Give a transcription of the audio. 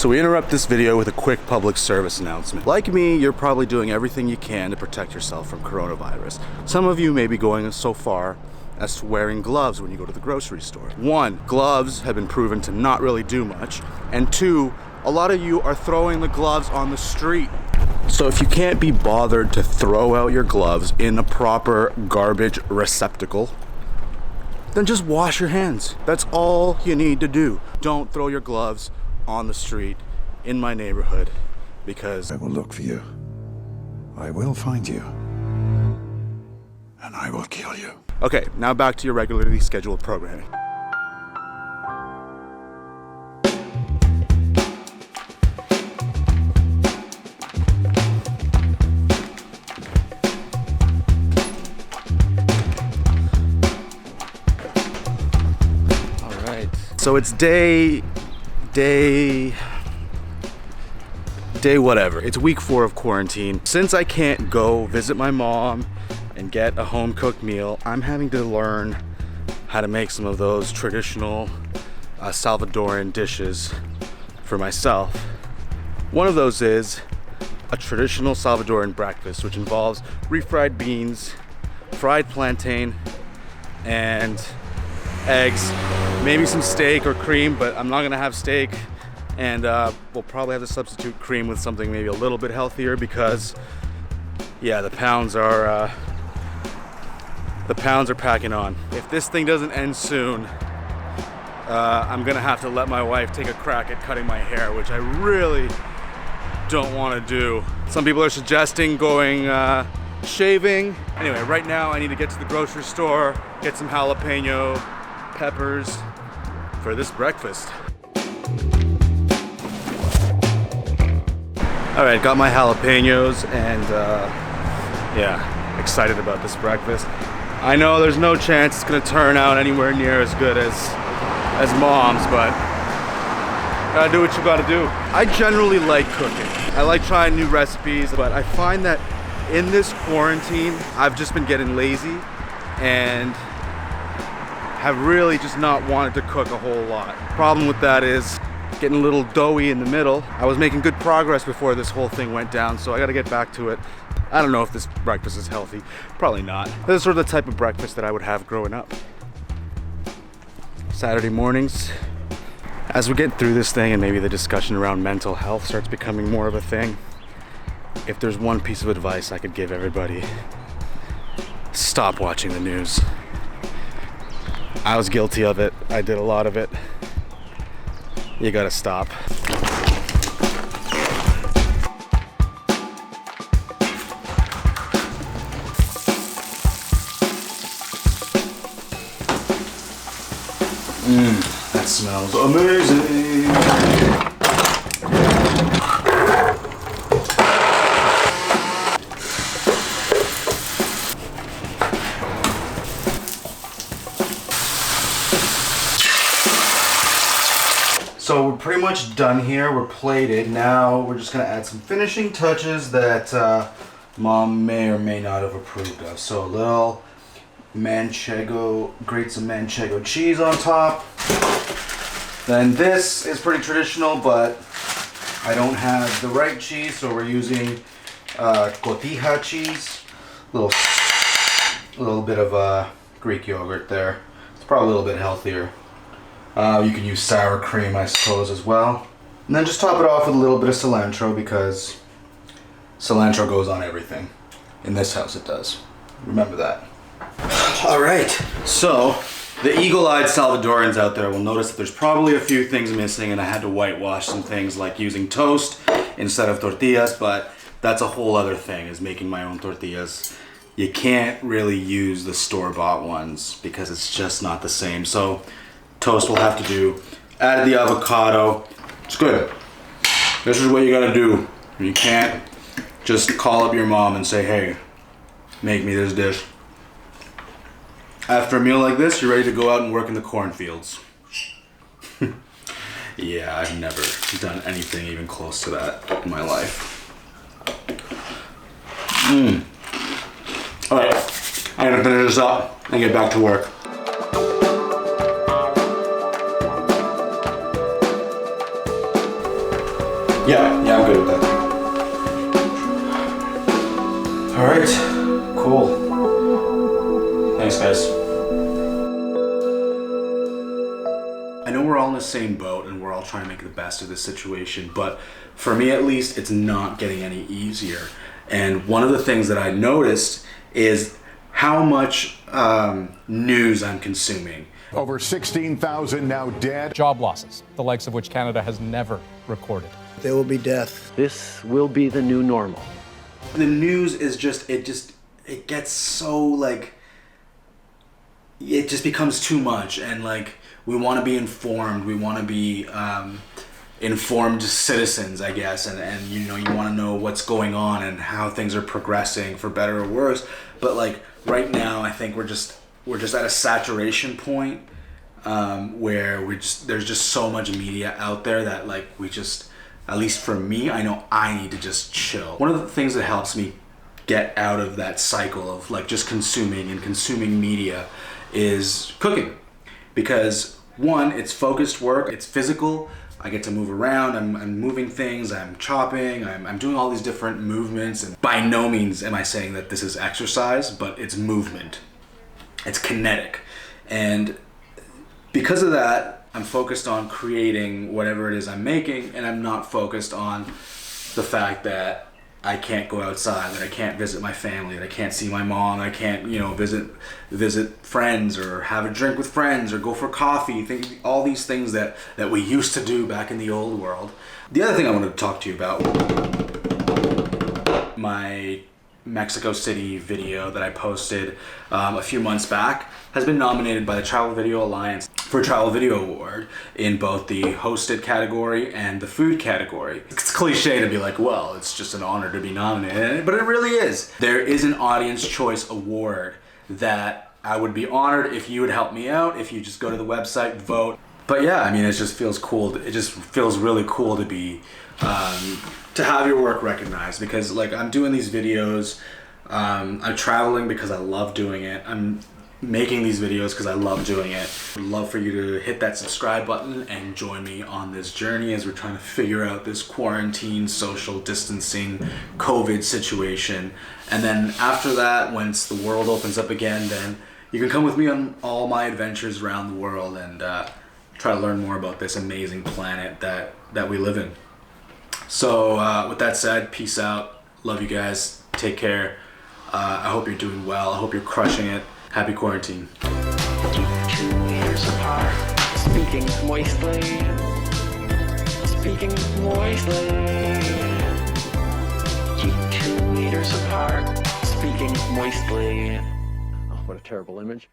So we interrupt this video with a quick public service announcement. Like me, you're probably doing everything you can to protect yourself from coronavirus. Some of you may be going so far as to wearing gloves when you go to the grocery store. One, gloves have been proven to not really do much. And two, a lot of you are throwing the gloves on the street. So if you can't be bothered to throw out your gloves in a proper garbage receptacle, then just wash your hands. That's all you need to do. Don't throw your gloves on the street in my neighborhood, because I will look for you. I will find you. And I will kill you. Okay, now back to your regularly scheduled programming. All right. So it's day whatever. It's week 4 of quarantine. Since I can't go visit my mom and get a home-cooked meal, I'm having to learn how to make some of those traditional Salvadoran dishes for myself. One of those is a traditional Salvadoran breakfast, which involves refried beans, fried plantain, and eggs, maybe some steak or cream, but I'm not gonna have steak. And we'll probably have to substitute cream with something maybe a little bit healthier, because yeah, the pounds are packing on. If this thing doesn't end soon, I'm gonna have to let my wife take a crack at cutting my hair, which I really don't want to do. Some people are suggesting going shaving. Anyway, right now I need to get to the grocery store, get some jalapeno peppers for this breakfast. All right, got my jalapenos, and yeah, excited about this breakfast. I know there's no chance it's gonna turn out anywhere near as good as mom's, but gotta do what you gotta do. I generally like cooking. I like trying new recipes, but I find that in this quarantine, I've just been getting lazy and have really just not wanted to cook a whole lot. Problem with that is getting a little doughy in the middle. I was making good progress before this whole thing went down, so I gotta get back to it. I don't know if this breakfast is healthy. Probably not. This is sort of the type of breakfast that I would have growing up. Saturday mornings, as we get through this thing and maybe the discussion around mental health starts becoming more of a thing, if there's one piece of advice I could give everybody, stop watching the news. I was guilty of it. I did a lot of it. You gotta stop. That smells amazing. So we're pretty much done here. We're plated. Now we're just gonna add some finishing touches that Mom may or may not have approved of. So a little grate some manchego cheese on top. Then this is pretty traditional, but I don't have the right cheese, so we're using cotija cheese. A little bit of Greek yogurt there. It's probably a little bit healthier. You can use sour cream, I suppose, as well. And then just top it off with a little bit of cilantro, because cilantro goes on everything. In this house it does. Remember that. All right, so the eagle-eyed Salvadorans out there will notice that there's probably a few things missing, and I had to whitewash some things like using toast instead of tortillas, but that's a whole other thing, is making my own tortillas. You can't really use the store-bought ones because it's just not the same. So toast will have to do. Added the avocado. It's good. This is what you gotta do. You can't just call up your mom and say, hey, make me this dish. After a meal like this, you're ready to go out and work in the cornfields. Yeah, I've never done anything even close to that in my life. Alright, I'm gonna finish this up and get back to work. Yeah, I'm good with that. All right, cool. Thanks, guys. I know we're all in the same boat and we're all trying to make the best of this situation, but for me at least, it's not getting any easier. And one of the things that I noticed is how much news I'm consuming. Over 16,000 now dead. Job losses, the likes of which Canada has never recorded. There will be death. This will be the new normal. The news is just, it gets so like, it just becomes too much, and like, we want to be informed, we want to be informed citizens, I guess, and you know, you want to know what's going on and how things are progressing for better or worse. But like right now, I think we're just at a saturation point where there's just so much media out there that like at least for me, I know I need to just chill. One of the things that helps me get out of that cycle of like just consuming media is cooking. Because one, it's focused work, it's physical, I get to move around, I'm moving things, I'm chopping, I'm doing all these different movements, and by no means am I saying that this is exercise, but it's movement. It's kinetic. And because of that, I'm focused on creating whatever it is I'm making, and I'm not focused on the fact that I can't go outside, that I can't visit my family, that I can't see my mom, I can't, you know, visit friends or have a drink with friends or go for coffee, all these things that we used to do back in the old world. The other thing I wanted to talk to you about, my Mexico City video that I posted a few months back has been nominated by the Travel Video Alliance for a Travel Video Award in both the hosted category and the food category. It's cliche to be like, well, it's just an honor to be nominated, but it really is. There is an Audience Choice Award that I would be honored if you would help me out, if you just go to the website, vote. But yeah, I mean, it just feels cool. It just feels really cool to be, to have your work recognized, because like I'm doing these videos, I'm traveling because I love doing it. I'm making these videos because I love doing it. I'd love for you to hit that subscribe button and join me on this journey as we're trying to figure out this quarantine, social distancing, COVID situation. And then after that, once the world opens up again, then you can come with me on all my adventures around the world and try to learn more about this amazing planet that we live in. So with that said, peace out. Love you guys. Take care. I hope you're doing well. I hope you're crushing it. Happy quarantine. 2 meters apart, speaking moistly. Speaking moistly. 2 meters apart, speaking moistly. Oh, what a terrible image.